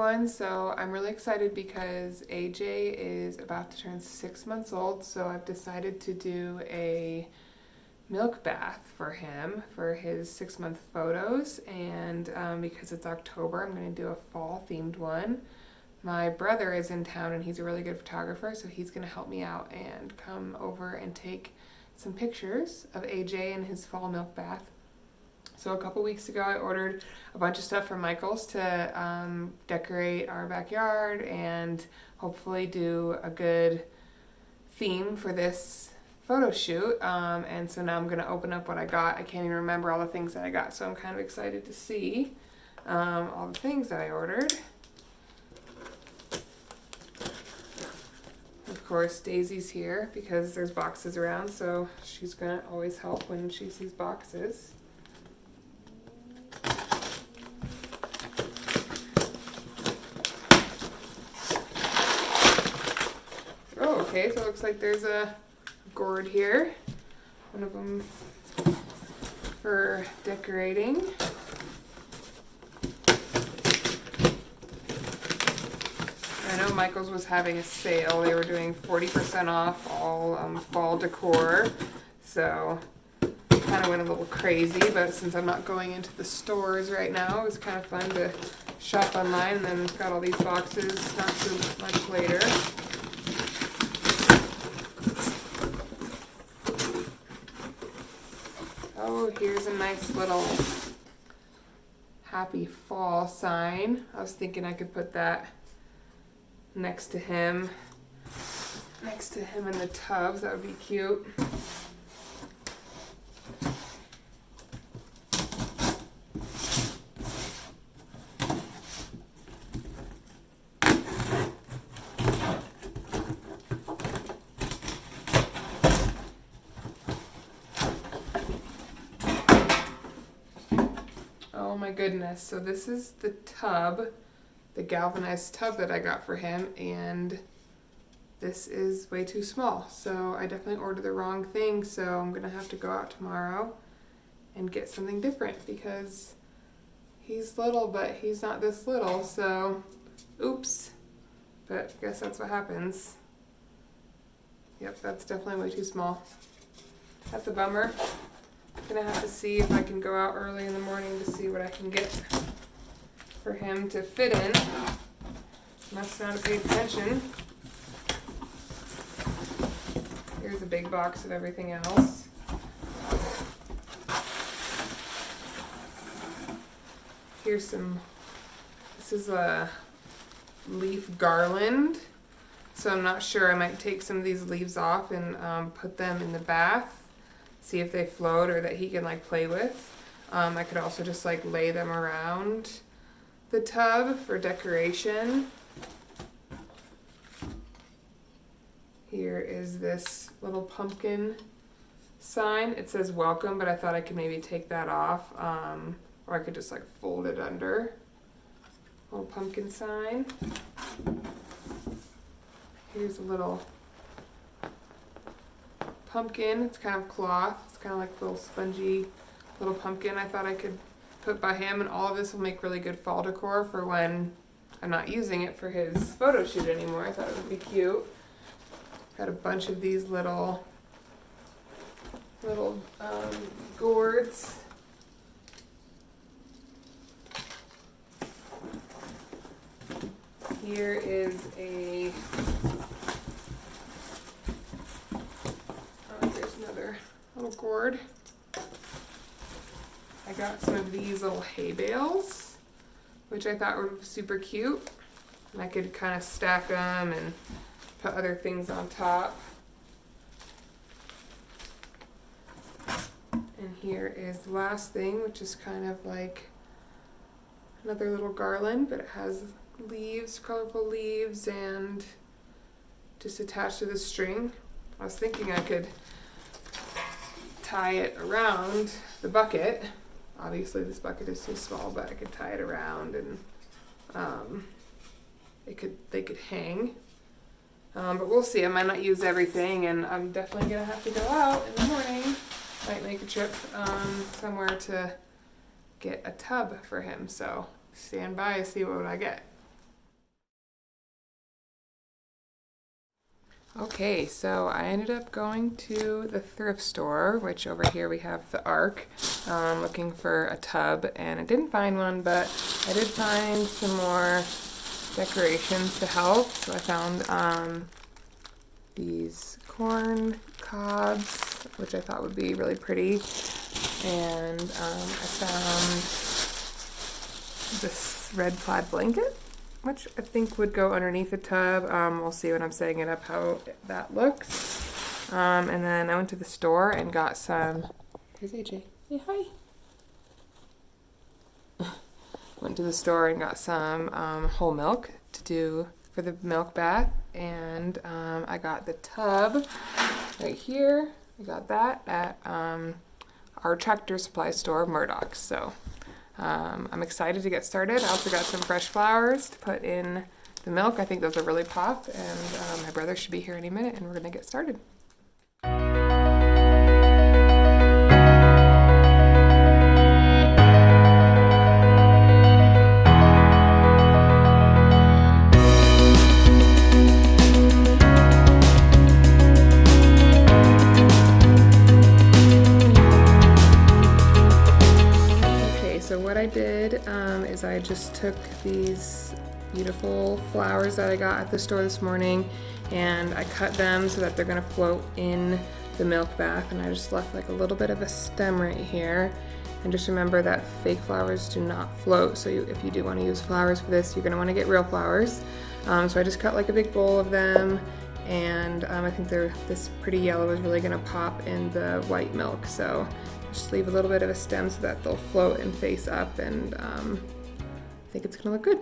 one. So I'm really excited because AJ is about to turn 6 months old. So I've decided to do a milk bath for him for his 6-month photos. And because it's October, I'm going to do a fall themed one. My brother is in town and he's a really good photographer, so he's going to help me out and come over and take some pictures of AJ and his fall milk bath. So a couple weeks ago I ordered a bunch of stuff from Michael's to decorate our backyard and hopefully do a good theme for this photo shoot. And so now I'm going to open up what I got. I can't even remember all the things that I got, so I'm kind of excited to see all the things that I ordered. Of course, Daisy's here because there's boxes around, so she's going to always help when she sees boxes. Oh, okay, so it looks like there's a gourd here. One of them for decorating. I know Michael's was having a sale. They were doing 40% off all fall decor. So kind of went a little crazy, but since I'm not going into the stores right now, it was kind of fun to shop online, and then got all these boxes not too much later. Oh, here's a nice little happy fall sign. I was thinking I could put that next to him in the tubs. That would be cute. Oh my goodness, so this is the tub, the galvanized tub that I got for him, and this is way too small. So I definitely ordered the wrong thing, so I'm gonna have to go out tomorrow and get something different because he's little, but he's not this little, so oops. But I guess that's what happens. Yep, that's definitely way too small. That's a bummer. Gonna have to see if I can go out early in the morning to see what I can get for him to fit in. Must not have paid attention. Here's a big box of everything else. Here's this is a leaf garland. So I'm not sure, I might take some of these leaves off and put them in the bath. See if they float or that he can like play with. I could also just like lay them around the tub for decoration. Here is this little pumpkin sign. It says welcome, but I thought I could maybe take that off, or I could just like fold it under. Little pumpkin sign. Here's a little pumpkin. It's kind of cloth. It's kind of like a little spongy little pumpkin I thought I could put by him, and all of this will make really good fall decor for when I'm not using it for his photo shoot anymore. I thought it would be cute. Got a bunch of these little gourds. Here is a little gourd. I got some of these little hay bales, which I thought were super cute. And I could kind of stack them and put other things on top. And here is the last thing, which is kind of like another little garland, but it has leaves, colorful leaves, and just attached to the string. I was thinking I could tie it around the bucket. Obviously this bucket is too small, but I could tie it around and they could hang. But we'll see. I might not use everything, and I'm definitely gonna have to go out in the morning. Might make a trip somewhere to get a tub for him. So stand by and see what I get. Okay, so I ended up going to the thrift store, which over here we have the Ark, looking for a tub, and I didn't find one, but I did find some more decorations to help. So I found these corn cobs, which I thought would be really pretty, and I found this red plaid blanket, which I think would go underneath the tub. We'll see when I'm setting it up how that looks. And then I went to the store and got some. Here's AJ. Say hi. Went to the store and got some whole milk to do for the milk bath, and I got the tub right here. I got that at our Tractor Supply store, Murdoch. So I'm excited to get started. I also got some fresh flowers to put in the milk. I think those will really pop, and my brother should be here any minute, and we're gonna get started. What I did is I just took these beautiful flowers that I got at the store this morning, and I cut them so that they're gonna float in the milk bath, and I just left like a little bit of a stem right here. And just remember that fake flowers do not float, so if you do want to use flowers for this, you're gonna want to get real flowers. So I just cut like a big bowl of them, and I think this pretty yellow is really gonna pop in the white milk, so just leave a little bit of a stem so that they'll float and face up, and I think it's gonna look good.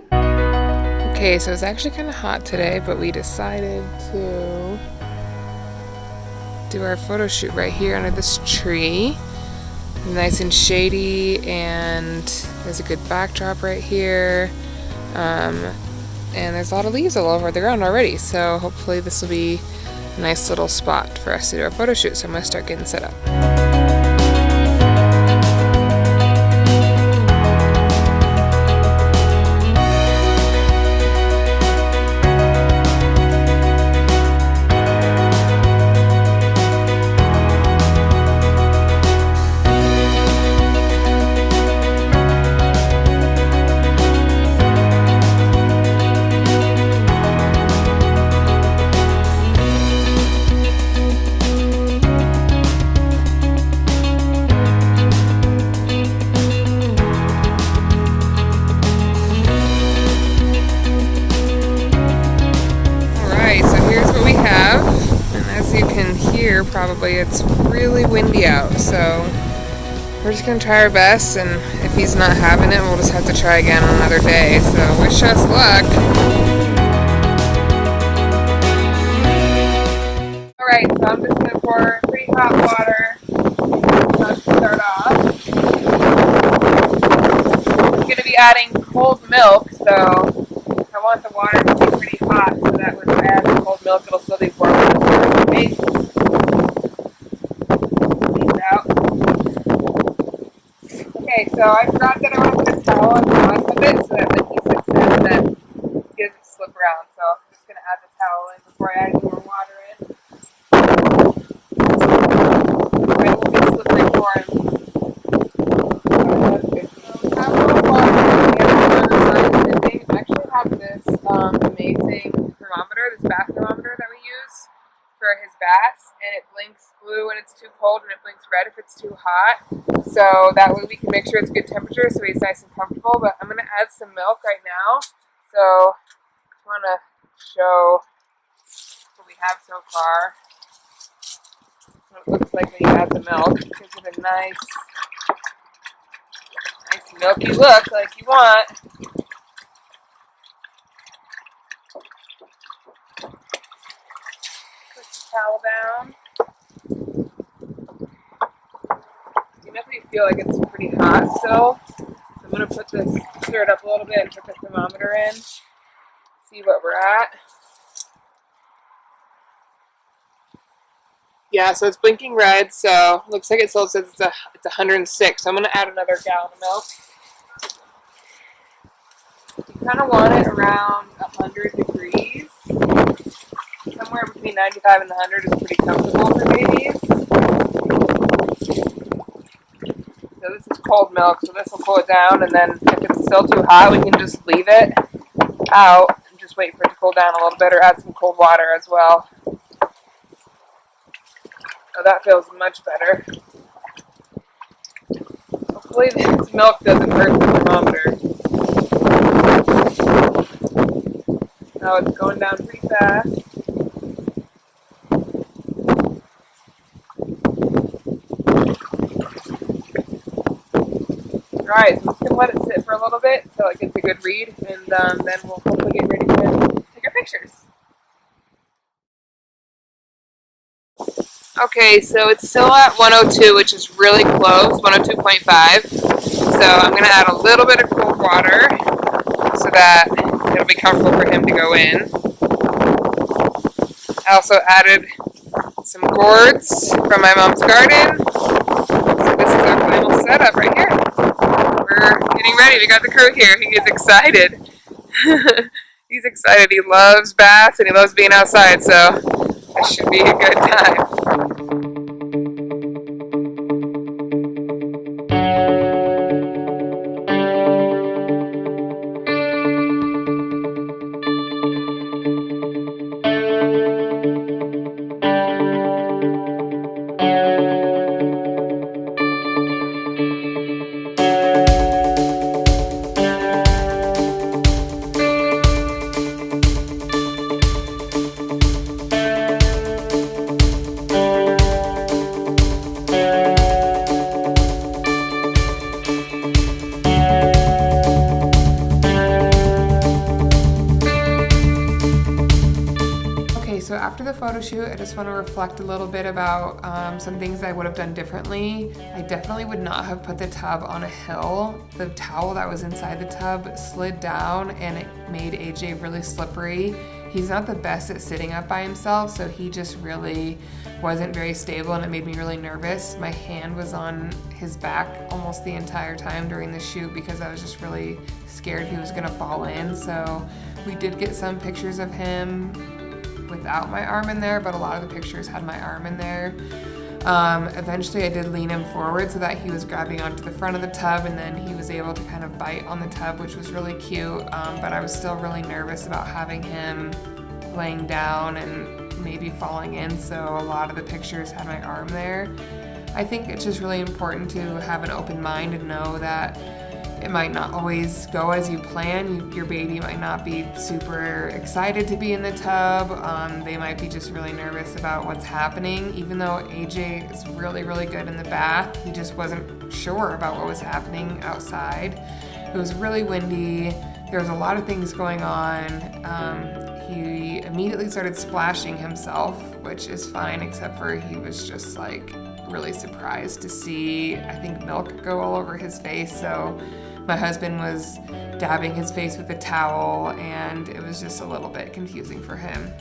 Okay, so it's actually kind of hot today, but we decided to do our photo shoot right here under this tree. Nice and shady, and there's a good backdrop right here. And there's a lot of leaves all over the ground already, so hopefully this will be a nice little spot for us to do our photo shoot. So I'm gonna start getting set up. Probably it's really windy out, so we're just gonna try our best, and if he's not having it, we'll just have to try again on another day. So wish us luck. Alright, so I'm just gonna pour pretty hot water to start off. I'm gonna be adding cold milk, so I want the water to be pretty hot so that when I add the cold milk, it'll still be warm enough for the base. Okay, so I forgot that I want to put a towel on the bottom of it so that when he sits down that he doesn't slip around. So I'm just going to add the towel in before I add any more water in. It will be slippery for him. I have a little water I actually have this amazing thermometer, this bath thermometer that we use for his baths, and it blinks blue when it's too cold and it blinks red if it's too hot, so that way we can make sure it's good temperature so he's nice and comfortable. But I'm going to add some milk right now, so I want to show what we have so far, what it looks like when you add the milk. It gives it a nice milky look like you want. Towel down. You definitely feel like it's pretty hot still. So I'm going to stir it up a little bit and put the thermometer in. See what we're at. Yeah, so it's blinking red, so looks like it still says it's 106. So I'm going to add another gallon of milk. You kind of want it around 100 degrees. Somewhere between between 95 and 100 is pretty comfortable for babies. So this is cold milk, so this will cool it down, and then if it's still too hot, we can just leave it out and just wait for it to cool down a little bit, or add some cold water as well. Oh, that feels much better. Hopefully this milk doesn't hurt the thermometer. Oh, it's going down pretty fast. Alright, so I'm just going to let it sit for a little bit so it gets a good read, and then we'll hopefully get ready to take our pictures. Okay, so it's still at 102, which is really close, 102.5. So I'm going to add a little bit of cold water so that it'll be comfortable for him to go in. I also added some gourds from my mom's garden. So this is our final setup right here. We're getting ready. We got the crew here. He is excited. He's excited. He loves baths and he loves being outside, so it should be a good time. So after the photo shoot, I just want to reflect a little bit about some things I would have done differently. I definitely would not have put the tub on a hill. The towel that was inside the tub slid down and it made AJ really slippery. He's not the best at sitting up by himself, so he just really wasn't very stable and it made me really nervous. My hand was on his back almost the entire time during the shoot because I was just really scared he was gonna fall in. So we did get some pictures of him without my arm in there, but a lot of the pictures had my arm in there. Eventually I did lean him forward so that he was grabbing onto the front of the tub, and then he was able to kind of bite on the tub, which was really cute, but I was still really nervous about having him laying down and maybe falling in, so a lot of the pictures had my arm there. I think it's just really important to have an open mind and know that it might not always go as you plan. Your baby might not be super excited to be in the tub. They might be just really nervous about what's happening. Even though AJ is really, really good in the bath, he just wasn't sure about what was happening outside. It was really windy. There was a lot of things going on. He immediately started splashing himself, which is fine, except for he was just like really surprised to see, I think, milk go all over his face. So my husband was dabbing his face with a towel, and it was just a little bit confusing for him.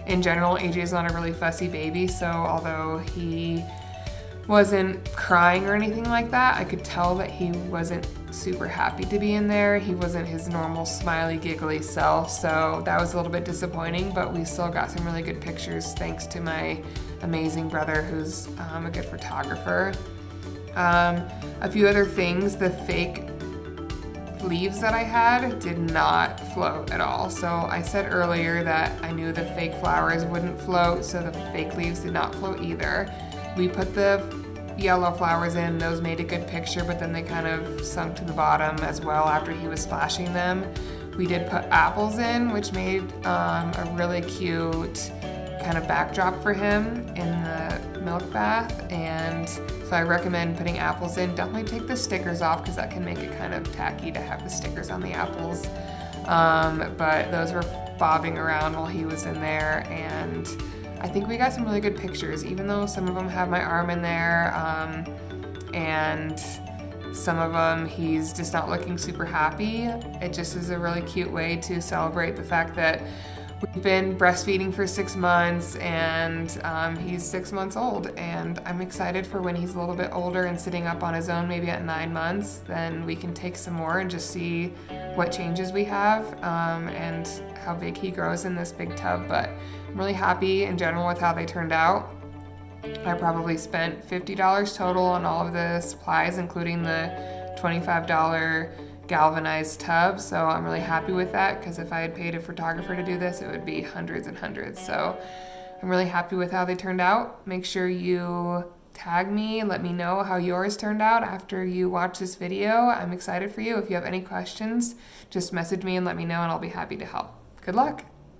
In general, AJ's not a really fussy baby, so although he wasn't crying or anything like that, I could tell that he wasn't super happy to be in there. He wasn't his normal smiley, giggly self, so that was a little bit disappointing, but we still got some really good pictures thanks to my amazing brother who's a good photographer. A few other things, the fake leaves that I had did not float at all. So I said earlier that I knew the fake flowers wouldn't float, so the fake leaves did not float either. We put the yellow flowers in, those made a good picture, but then they kind of sunk to the bottom as well after he was splashing them. We did put apples in, which made a really cute kind of backdrop for him in the milk bath, and so I recommend putting apples in. Definitely take the stickers off because that can make it kind of tacky to have the stickers on the apples, but those were bobbing around while he was in there, and I think we got some really good pictures, even though some of them have my arm in there, and some of them he's just not looking super happy. It just is a really cute way to celebrate the fact that we've been breastfeeding for 6 months, and he's 6 months old, and I'm excited for when he's a little bit older and sitting up on his own, maybe at 9 months, then we can take some more and just see what changes we have and how big he grows in this big tub, but I'm really happy in general with how they turned out. I probably spent $50 total on all of the supplies, including the $25 galvanized tub, so I'm really happy with that, because if I had paid a photographer to do this, it would be hundreds and hundreds. So I'm really happy with how they turned out. Make sure you tag me and let me know how yours turned out after you watch this video. I'm excited for you. If you have any questions, just message me and let me know, and I'll be happy to help. Good luck.